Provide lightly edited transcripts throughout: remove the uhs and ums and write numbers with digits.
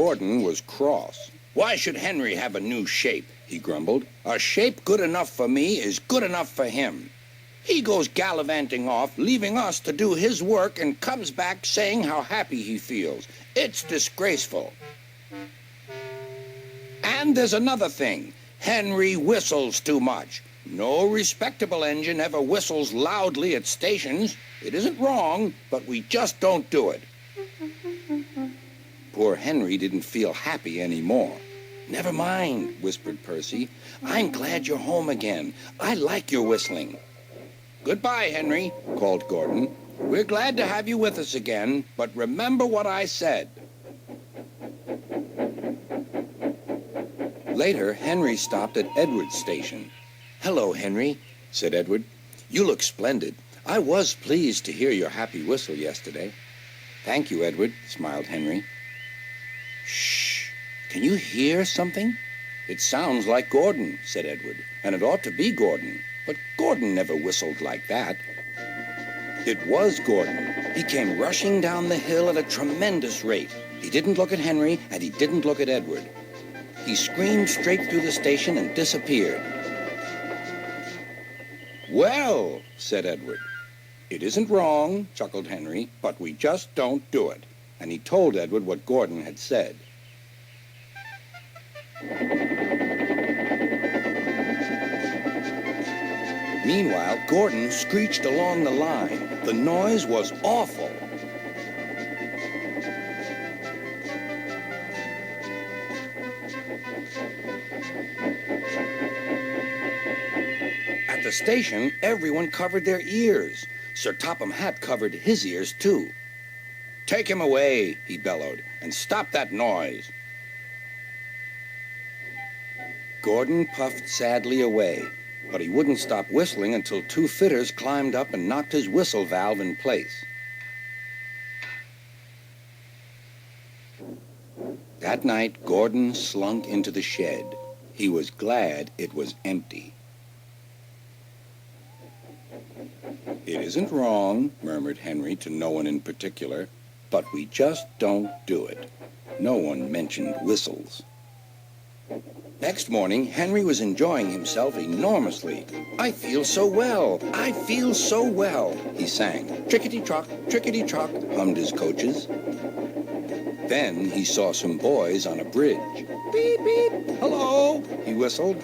Gordon was cross. "Why should Henry have a new shape?" he grumbled. "A shape good enough for me is good enough for him. He goes gallivanting off, leaving us to do his work, and comes back saying how happy he feels. It's disgraceful. And there's another thing. Henry whistles too much. No respectable engine ever whistles loudly at stations. It isn't wrong, but we just don't do it." Poor Henry didn't feel happy anymore. "Never mind," whispered Percy. "I'm glad you're home again. I like your whistling." "Goodbye, Henry," called Gordon. "We're glad to have you with us again, but remember what I said." Later, Henry stopped at Edward's station. "Hello, Henry," said Edward. "You look splendid. I was pleased to hear your happy whistle yesterday." "Thank you, Edward," smiled Henry. "Shh! Can you hear something?" "It sounds like Gordon," said Edward, "and it ought to be Gordon. But Gordon never whistled like that." It was Gordon. He came rushing down the hill at a tremendous rate. He didn't look at Henry, and he didn't look at Edward. He screamed straight through the station and disappeared. "Well," said Edward. "It isn't wrong," chuckled Henry, "but we just don't do it." And he told Edward what Gordon had said. Meanwhile, Gordon screeched along the line. The noise was awful. At the station, everyone covered their ears. Sir Topham Hatt covered his ears, too. "Take him away," he bellowed, "and stop that noise." Gordon puffed sadly away, but he wouldn't stop whistling until two fitters climbed up and knocked his whistle valve in place. That night, Gordon slunk into the shed. He was glad it was empty. "It isn't wrong," murmured Henry to no one in particular, "but we just don't do it." No one mentioned whistles. Next morning, Henry was enjoying himself enormously. "I feel so well, I feel so well," he sang. "Trickety-trock, trickety-trock," hummed his coaches. Then he saw some boys on a bridge. "Beep, beep, hello," he whistled.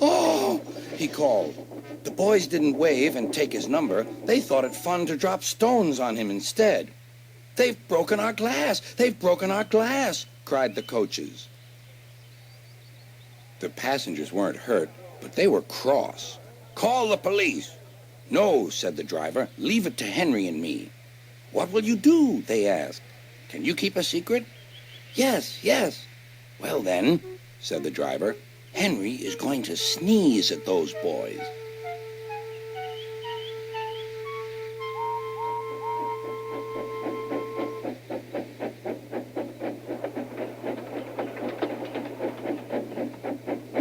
"Oh," he called. The boys didn't wave and take his number. They thought it fun to drop stones on him instead. "They've broken our glass! They've broken our glass!" cried the coaches. The passengers weren't hurt, but they were cross. "Call the police." "No," said the driver. "Leave it to Henry and me." "What will you do?" they asked. "Can you keep a secret?" "Yes, yes." "Well then," said the driver, "Henry is going to sneeze at those boys."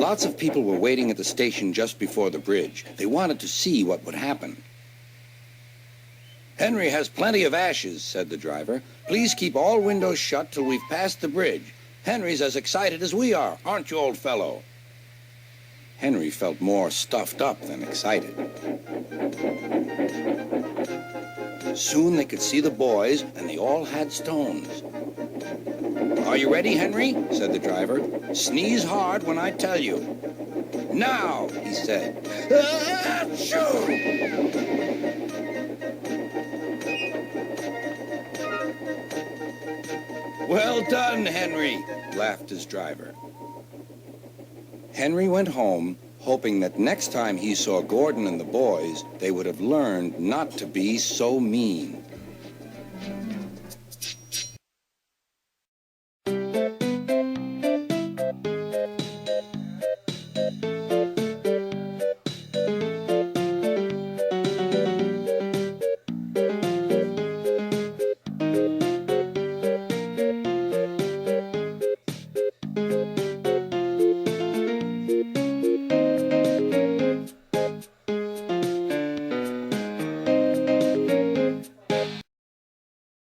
Lots of people were waiting at the station just before the bridge. They wanted to see what would happen. "Henry has plenty of ashes," said the driver. "Please keep all windows shut till we've passed the bridge. Henry's as excited as we are, aren't you, old fellow?" Henry felt more stuffed up than excited. Soon they could see the boys, and they all had stones. "Are you ready, Henry?" said the driver. "Sneeze hard when I tell you." "Now," he said. Achoo! "Well done, Henry," laughed his driver. Henry went home, hoping that next time he saw Gordon and the boys, they would have learned not to be so mean.